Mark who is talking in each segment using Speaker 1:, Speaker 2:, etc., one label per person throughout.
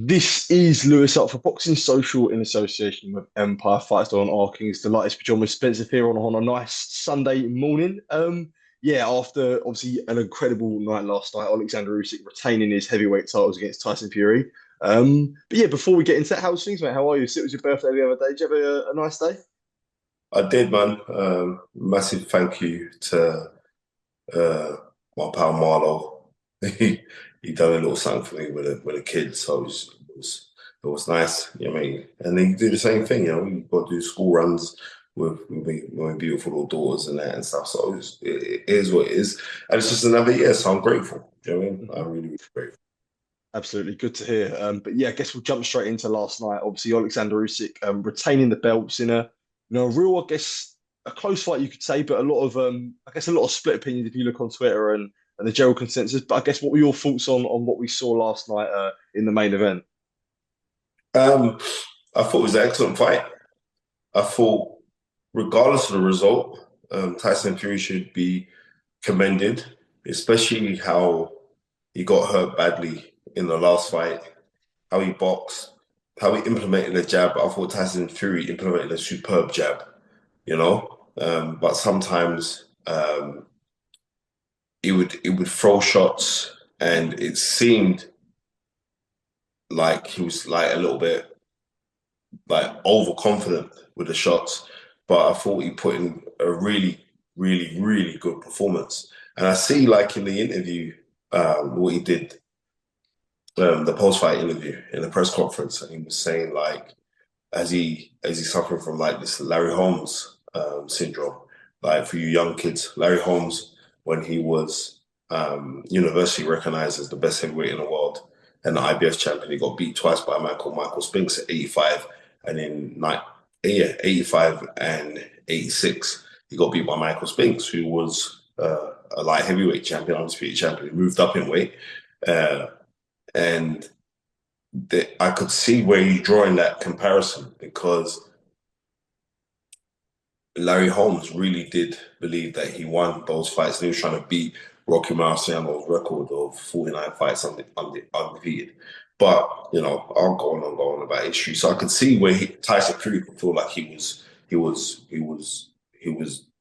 Speaker 1: This is Lewis up for Boxing Social in association with Empire Fights on Our Kings. Delighted to be joined with Spencer Fearon on a nice Sunday morning. Yeah, after obviously an incredible night last night, Oleksandr Usyk retaining his heavyweight titles against Tyson Fury. But yeah, before we get into that, how's things, mate? How are you? It was your birthday the other day. Did you have a nice day?
Speaker 2: I did, man. Massive thank you to uh, my pal Marlo. He he done a little something for me with a kid, so it was nice. You know what I mean? And then you do the same thing. You know, you got to do school runs with my beautiful little daughters and that and stuff. So it is what it is, and it's just another year. So I'm grateful. You know what I mean?
Speaker 1: Mhm.
Speaker 2: I'm really, really grateful.
Speaker 1: Absolutely, good to hear. But yeah, I guess we'll jump straight into last night. Obviously, Oleksandr Usyk retaining the belts in a real, I guess, a close fight you could say, but a lot of I guess a lot of split opinions if you look on Twitter and the general consensus. But I guess what were your thoughts on what we saw last night in the main event?
Speaker 2: Um, I thought it was an excellent fight. I thought, regardless of the result, Tyson Fury should be commended, especially how he got hurt badly in the last fight, how he boxed, how he implemented the jab. I thought Tyson Fury implemented a superb jab, you know. But sometimes it would throw shots, and it seemed like he was like a little bit like overconfident with the shots. But I thought he put in a really, really, really good performance. And I see like in the interview what he did, the post-fight interview in the press conference, and he was saying like as he suffered from like this Larry Holmes syndrome, like for you young kids, Larry Holmes when he was universally recognized as the best heavyweight in the world and the IBF champion, he got beat twice by Michael Spinks at 85, and in yeah, 85 and 86, he got beat by Michael Spinks, who was a light heavyweight champion, undisputed champion. He moved up in weight. Uh, and I could see where you're drawing that comparison because Larry Holmes really did believe that he won those fights. And he was trying to beat Rocky Marciano's record of 49 fights undefeated. But, you know, I'll go on and go on about history. So I could see where Tyson Fury could feel like he was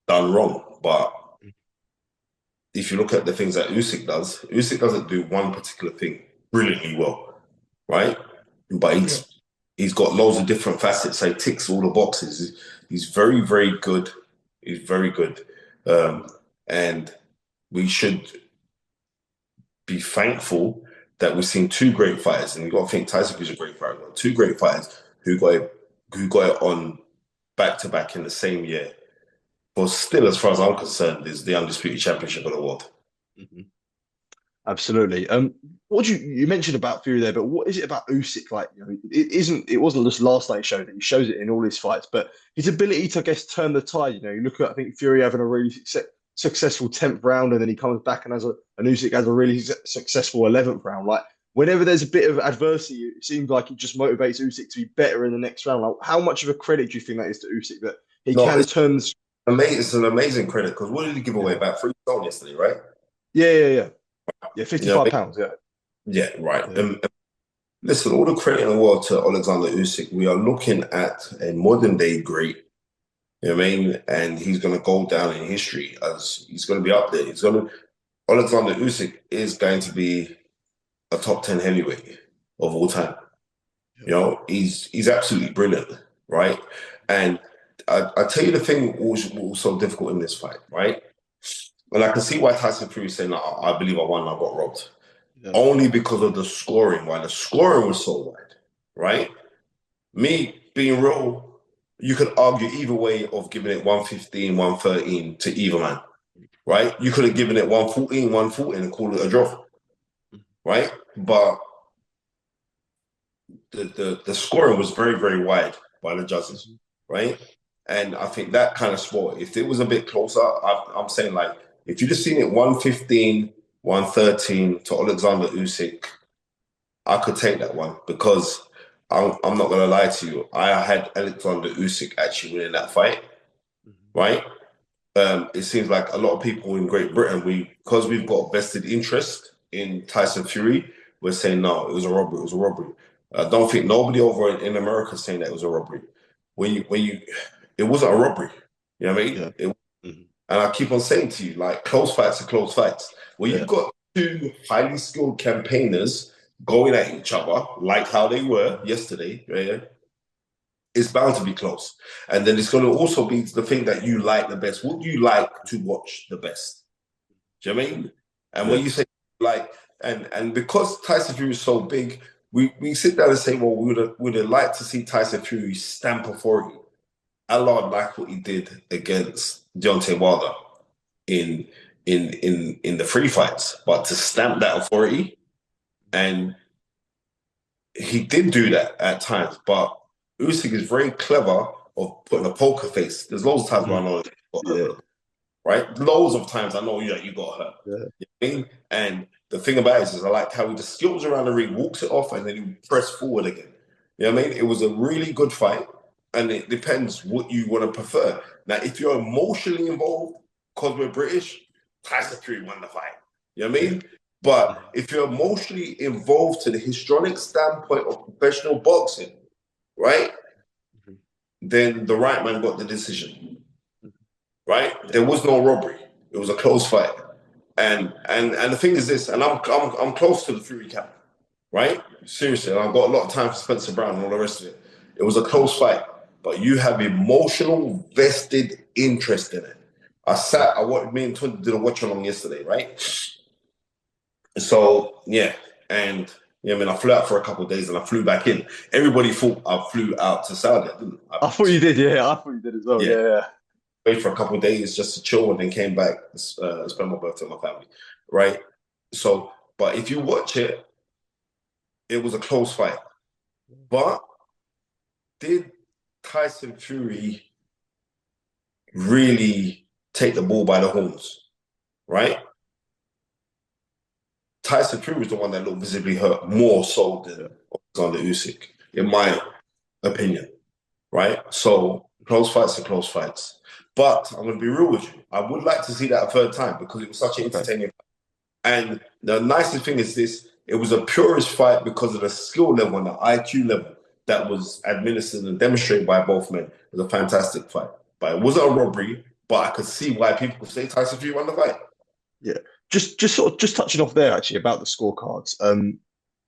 Speaker 2: done wrong. But if you look at the things that Usyk doesn't do one particular thing brilliantly well, right? But
Speaker 1: Yeah.
Speaker 2: he's got loads of different facets. So he ticks all the boxes. He's very, very good. He's very good. Um, and we should be thankful that we've seen two great fighters. And you got to think Tyson Fury's a great fighter. Two great fighters who got it on back to back in the same year. But still, as far as I'm concerned, is the undisputed championship of the world.
Speaker 1: Mhm. Absolutely. What you mentioned about Fury there, but what is it about Usyk? Like, it wasn't just last night showed it. He shows it in all his fights, but his ability to, I guess, turn the tide. You look at I think Fury having a really successful 10th round, and then he comes back and and Usyk has a really successful 11th round. Like, whenever there's a bit of adversity, it seems like it just motivates Usyk to be better in the next round. Like, how much of a credit do you think that is to Usyk that he
Speaker 2: No,
Speaker 1: can turn?
Speaker 2: it's an amazing credit because what did he give away?
Speaker 1: Yeah,
Speaker 2: About 3 stone yesterday, right?
Speaker 1: yeah. Yeah,
Speaker 2: You know,
Speaker 1: 55 pounds. Yeah,
Speaker 2: yeah, right.
Speaker 1: yeah.
Speaker 2: Listen, all the credit in the world to Alexander Usyk. We are looking at a modern day great. You know what I mean? And he's going to go down in history as he's going to be up there. Alexander Usyk is going to be a top 10 heavyweight of all time. You know, he's absolutely brilliant, right? And I tell you the thing what was so difficult in this fight, right? And I can see why Tyson Fury is saying, "No, I believe I won, I got robbed."
Speaker 1: Yeah.
Speaker 2: Only because of the scoring, why the scoring was so wide, right? Me being real, you could argue either way of giving it 115, 113 to either man, right? You could have given it 114, 114 and called it a draw, right? But the scoring was very, very wide by the judges,
Speaker 1: Mhm.
Speaker 2: right? And I think that kind of sport, if it was a bit closer, I'm saying like, if you'd have seen it 115, 113 to Alexander Usyk, I could take that one because I'm not going to lie to you. I had Alexander Usyk actually winning that fight,
Speaker 1: Mhm.
Speaker 2: right? It seems like a lot of people in Great Britain, because we've got vested interest in Tyson Fury, we're saying no, it was a robbery, it was a robbery. I don't think nobody over in America is saying that it was a robbery. It wasn't a robbery. You know what I mean?
Speaker 1: Yeah. Mhm.
Speaker 2: And I keep on saying to you, like, close fights are close fights. When
Speaker 1: Yeah.
Speaker 2: you've got two highly skilled campaigners going at each other, like how they were yesterday, yeah, it's bound to be close. And then it's going to also be the thing that you like the best. What do you like to watch the best? Do you know what I mean? And when
Speaker 1: Yeah.
Speaker 2: you say like, and because Tyson Fury is so big, we sit down and say, well, we would have liked to see Tyson Fury stamp authority. I like what he did against Deontay Wilder in in the free fights, but to stamp that authority, and he did do that at times. But Usyk is very clever of putting a poker face. There's loads of times where I
Speaker 1: Mhm.
Speaker 2: know he got hurt
Speaker 1: Yeah.
Speaker 2: with a right? Loads of times I know you got hurt.
Speaker 1: Yeah.
Speaker 2: You know what I mean? And the thing about it is I like how he just skills around the ring, walks it off, and then he press forward again. You know what I mean? It was a really good fight, and it depends what you want to prefer. Now, if you're emotionally involved, because we're British, Tyson Fury won the fight. You know what I
Speaker 1: Yeah.
Speaker 2: mean? But
Speaker 1: Mhm.
Speaker 2: if you're emotionally involved to the histrionic standpoint of professional boxing, right,
Speaker 1: Mhm.
Speaker 2: then the right man got the decision,
Speaker 1: Mhm.
Speaker 2: right?
Speaker 1: Yeah.
Speaker 2: There was no robbery. It was a close fight. And the thing is this, and I'm close to the Fury camp, right? Seriously, and I've got a lot of time for Spencer Brown and all the rest of it. It was a close fight, but you have emotional vested interest in it. Me and Twin did a watch along yesterday, right? So yeah, and I mean, I flew out for a couple of days and I flew back in. Everybody thought I flew out to Saudi, I didn't.
Speaker 1: I thought you did. Yeah. I thought you did as well.
Speaker 2: Yeah,
Speaker 1: Yeah.
Speaker 2: away for a couple of days just to chill and then came back, spend my birthday with my family, right? So, but if you watch it, it was a close fight. But did Tyson Fury really take the ball by the horns, right? Tyson Fury was the one that looked visibly hurt more so
Speaker 1: Yeah.
Speaker 2: than Oleksandr Usyk, in my opinion, right? So close fights are close fights. But I'm going to be real with you. I would like to see that a third time because it was such an
Speaker 1: Okay.
Speaker 2: entertaining. And the nicest thing is this: it was a purist fight because of the skill level and the IQ level that was administered and demonstrated by both men. It was a fantastic fight. But it wasn't a robbery, but I could see why people could say Tyson Fury won the fight.
Speaker 1: Yeah. Just sort of just touching off there actually about the scorecards.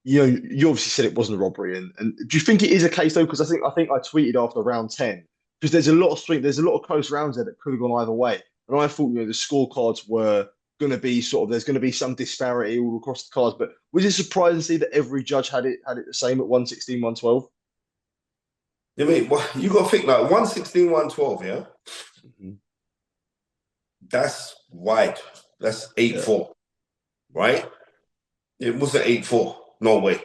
Speaker 1: You obviously said it wasn't a robbery, and do you think it is a case though? Because I think I tweeted after round 10 because there's a lot of close rounds there that could have gone either way, and I thought the scorecards were going to be sort of there's going to be some disparity all across the cards, but was it surprising to see that every judge had it the same at 116, 112?
Speaker 2: You mean well, you got to think like 116, 112, yeah?
Speaker 1: Mhm.
Speaker 2: That's wide. That's
Speaker 1: Yeah,
Speaker 2: 8-4, right? It wasn't 8-4. No way.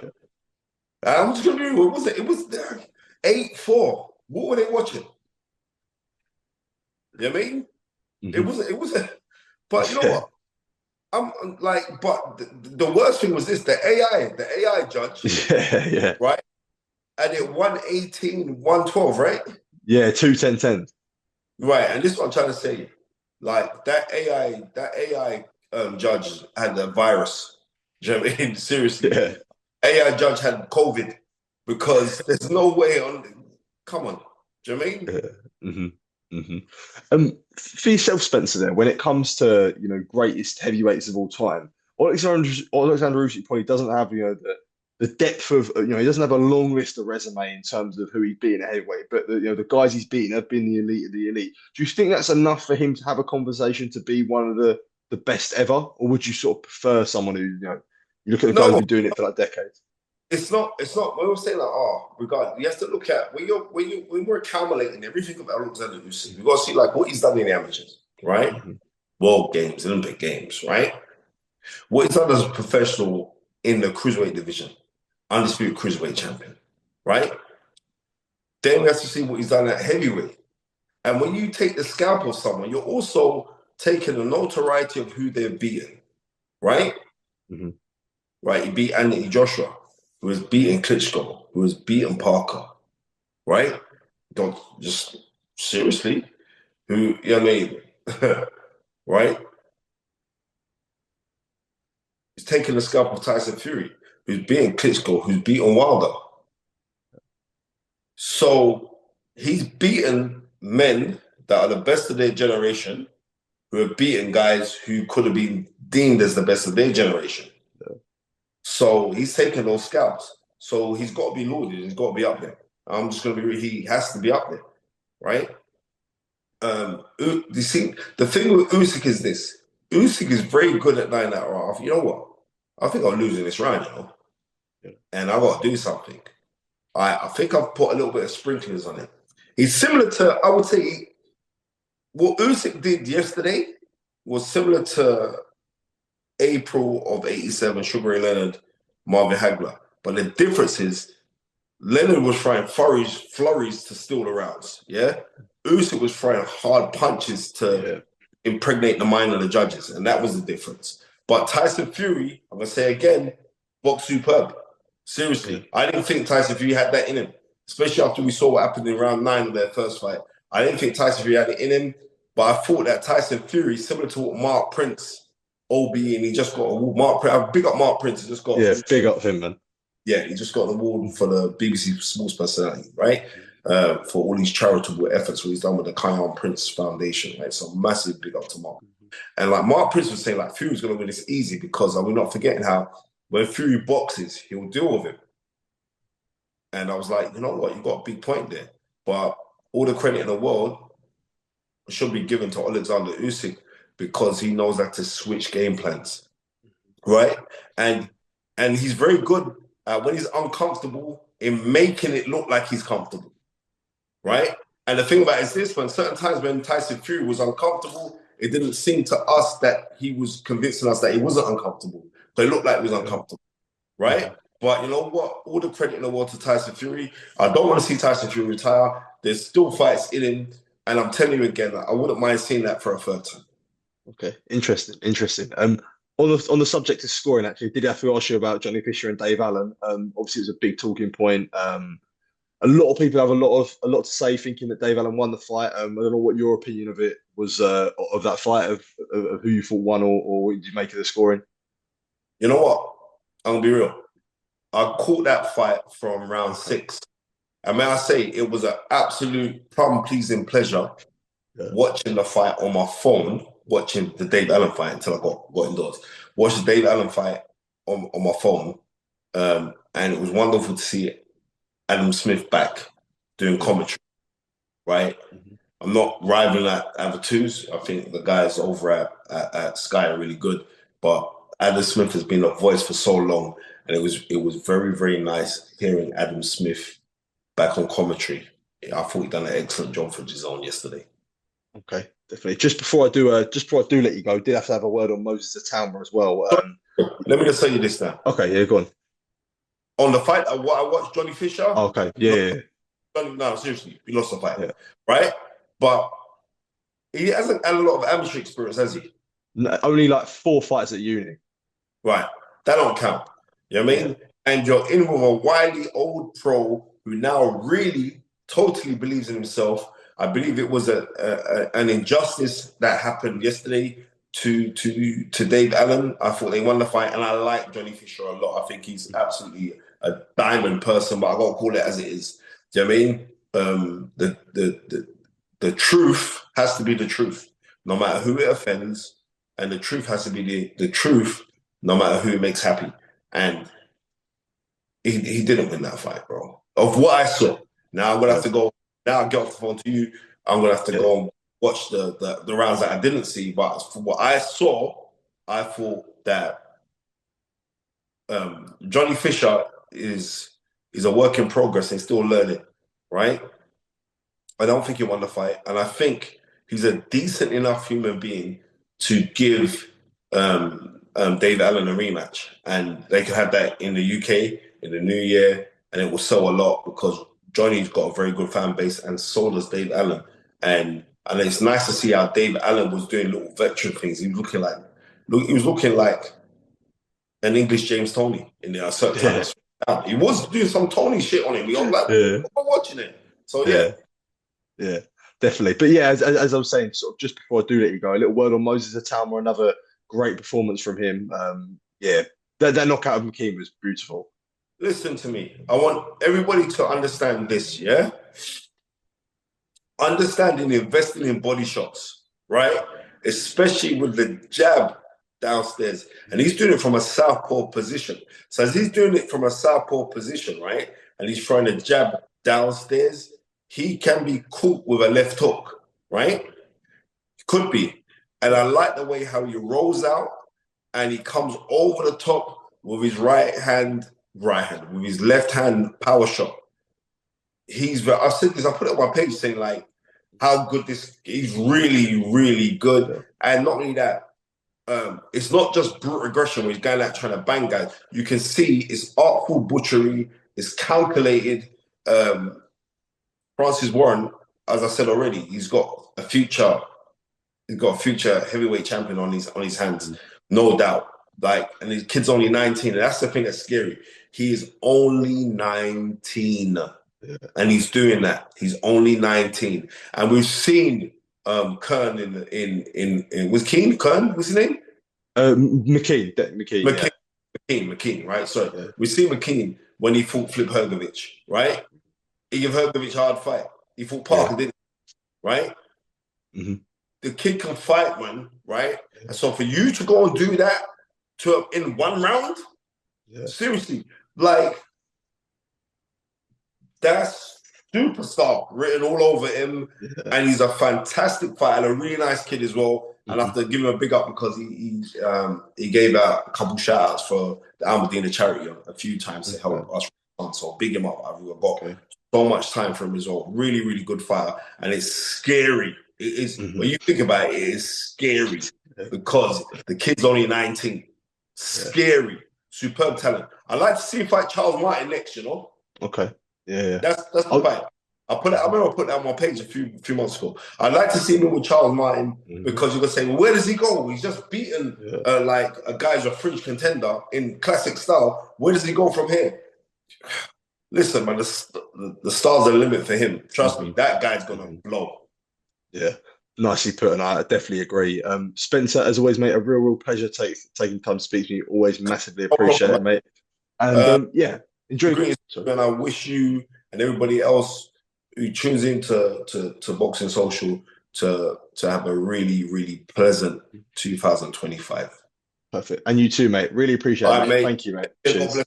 Speaker 1: yeah,
Speaker 2: I'm just gonna be real. It was 8-4. What were they watching? You know what I mean?
Speaker 1: hmm
Speaker 2: It wasn't, but you know
Speaker 1: yeah,
Speaker 2: what? I'm like, but the worst thing was this: the AI judge,
Speaker 1: yeah, yeah,
Speaker 2: right? And it 118, 112, right?
Speaker 1: yeah. 2 10 10.
Speaker 2: Right. And this is what I'm trying to say. Like that AI judge had the virus. Do you know what I mean? Seriously.
Speaker 1: Yeah.
Speaker 2: AI judge had COVID because there's no way on. Come on. Do you know what I mean?
Speaker 1: Yeah. hmm hmm for yourself, Spencer, there, when it comes to greatest heavyweights of all time, Alexander Usyk probably doesn't have the depth of he doesn't have a long list of resume in terms of who he's beaten at heavyweight, but the guys he's beaten have been the elite of the elite. Do you think that's enough for him to have a conversation to be one of the best ever, or would you sort of prefer someone who you look at the guys who've
Speaker 2: No,
Speaker 1: been doing it for like decades?
Speaker 2: it's not. When we're saying like, oh, regard, you have to look at when we're accumulating everything about Alexander Usyk, we got to see like what he's done in the amateurs, right?
Speaker 1: Hmm.
Speaker 2: World Games, Olympic Games, right? What he's done as a professional in the cruiserweight division, undisputed cruiserweight champion, right? Then we have to see what he's done at heavyweight. And when you take the scalp of someone, you're also taking the notoriety of who they've beaten, right?
Speaker 1: Hmm.
Speaker 2: Right? He beat Anthony Joshua, who was beating Klitschko, who was beating Parker, right? Don't just seriously, who you know what I mean, right? He's taking the scalp of Tyson Fury, who's beating Klitschko, who's beating Wilder. So he's beaten men that are the best of their generation, who have beaten guys who could have been deemed as the best of their generation. So he's taken those scalps. So he's got to be lauded. He's got to be up there. I'm just going to be. He has to be up there, right? You see, the thing with Usyk is this: Usyk is very good at 9 out round. You know what? I think I'm losing this round, and I got to do something. I think I've put a little bit of sprinklers on it. He's similar to, I would say, what Usyk did yesterday was similar to April of '87, Sugar Ray Leonard, Marvin Hagler. But the difference is Leonard was throwing flurries to steal the rounds. Yeah. Usyk was throwing hard punches to impregnate the mind of the judges. And that was the difference. But Tyson Fury, I'm going to say again, boxed superb. Seriously. I didn't think Tyson Fury had that in him, especially after we saw what happened in round 9 of their first fight. I didn't think Tyson Fury had it in him, but I thought that Tyson Fury, similar to what Mark Prince, OB, and he just got a Mark Prince. Big up Mark Prince. He just got
Speaker 1: big up him, man.
Speaker 2: Yeah, he just got an award for the BBC Sports Personality, right? For all these charitable efforts what he's done with the Kion Prince Foundation, right? So massive big up to Mark. And like Mark Prince was saying, like Fury's going to win this easy because we're not forgetting how when Fury boxes, he'll deal with him. And I was like, you know what? You got a big point there. But all the credit in the world should be given to Oleksandr Usyk because he knows how to switch game plans, right? And he's very good when he's uncomfortable in making it look like he's comfortable, right? And the thing about it is this: when certain times when Tyson Fury was uncomfortable, it didn't seem to us that he was convincing us that he wasn't uncomfortable. But it looked like he was uncomfortable, right? But you know what? All the credit in the world to Tyson Fury. I don't want to see Tyson Fury retire. There's still fights in him. And I'm telling you again, I wouldn't mind seeing that for a third time.
Speaker 1: Okay, interesting. On the subject of scoring, actually, did have to ask you about Johnny Fisher and Dave Allen. Obviously, it was a big talking point. A lot of people have a lot to say, thinking that Dave Allen won the fight. I don't know what your opinion of it was of that fight, of who you thought won, or what did you make of the scoring?
Speaker 2: You know what? I'm gonna be real. I caught that fight from round 6. And may I say, it was an absolute plum-pleasing pleasure watching the fight on my phone, watching the Dave Allen fight until I got indoors. Watched the Dave Allen fight on my phone. And it was wonderful to see Adam Smith back doing commentary, right? I'm not rivaling at other twos. I think the guys over at Sky are really good. But Adam Smith has been a voice for so long. And it was very, very nice hearing Adam Smith back on commentary. I thought he done an excellent job for DAZN yesterday.
Speaker 1: Okay, definitely. Just before I do let you go, did have to have a word on Moses Itauma as well.
Speaker 2: Let me just tell you this now.
Speaker 1: Okay, yeah, go on.
Speaker 2: On the fight, what I watched Johnny Fisher.
Speaker 1: Okay, yeah.
Speaker 2: No, seriously, he lost the fight, right? But he hasn't had a lot of amateur experience, has he?
Speaker 1: No, only like 4 fights at uni.
Speaker 2: Right, that don't count. You know what I mean? And you're in with a wily old pro who now really totally believes in himself. I believe it was an injustice that happened yesterday to Dave Allen. I thought they won the fight, and I like Johnny Fisher a lot. I think he's absolutely a diamond person, but I gotta call it as it is. Do you know what I mean? The truth has to be the truth, no matter who it offends, and the truth has to be the truth, no matter who it makes happy. And he didn't win that fight, bro. Of what I saw. Now I'm gonna have to go. Now I get off the phone to you. I'm gonna have to go and watch the rounds that I didn't see. But from what I saw, I thought that Johnny Fisher is a work in progress and still learning, right? I don't think he won the fight, and I think he's a decent enough human being to give Dave Allen a rematch, and they could have that in the UK in the new year, and it will sell a lot because Johnny's got a very good fan base, and so does Dave Allen. And it's nice to see how Dave Allen was doing little veteran things. He was looking like an English James Toney in there. Certain times. He was doing some Tony shit on him. I was like, I'm watching it. So
Speaker 1: yeah, definitely. But yeah, as I was saying, sort of just before I do let you go, a little word on Moses Itauma, another great performance from him. That knockout of McKean was beautiful.
Speaker 2: listen to me. I want everybody to understand this, yeah? Understanding investing in body shots, right? Especially with the jab downstairs. And he's doing it from a southpaw position. So as he's doing it from a southpaw position, right? And he's trying to jab downstairs, he can be caught with a left hook, right? Could be. And I like the way how he rolls out and he comes over the top with his with his left hand power shot. I've said this, I put it on my page saying like how good he's really, really good.
Speaker 1: Yeah.
Speaker 2: And not only that, it's not just brute aggression where he's going out trying to bang guys. You can see it's artful butchery, it's calculated. Francis Warren, as I said already, he's got a future heavyweight champion on his hands, no doubt. Like, and his kid's only 19, and that's the thing that's scary. He is only 19. Yeah. And he's doing that. He's only 19. And we've seen Kern in was Keane? Kern? What's his name?
Speaker 1: McKean. McKean,
Speaker 2: yeah. McKean, right? So yeah. We've seen McKean when he fought Flip Hrgovic, right? He gave Hrgovic a hard fight. He fought Parker, didn't he? Right? Mm-hmm. The kid can fight, man, right? And so for you to go and do that in one round, seriously, like, that's superstar written all over him. Yeah. And he's a fantastic fighter and a really nice kid as well. And I have to give him a big up because he gave out a couple shout outs for the Almadina charity a few times to help us. So big him up. I've got so much time for him as well. Really, really good fighter. And it's scary. It is, when you think about it, it is scary because the kid's only 19. Scary. Superb talent. I'd like to see him fight Charles Martin next, you know?
Speaker 1: Okay. Yeah.
Speaker 2: That's the fight. I remember I put that on my page a few months ago. I'd like to see him with Charles Martin because you're gonna say, well, where does he go? He's just beaten like a guy's a fringe contender in classic style. Where does he go from here? Listen, man, the stars are the limit for him. Trust me, that guy's gonna blow.
Speaker 1: Yeah, nicely put, and I definitely agree. Spencer, as always, mate, a real pleasure taking time to speak to you. Always massively appreciate it, mate. And enjoy.
Speaker 2: And I wish you and everybody else who tunes into to Boxing Social to have a really, really pleasant 2025.
Speaker 1: Perfect. And you too, mate. Really appreciate it, mate. Thank you, mate. Cheers.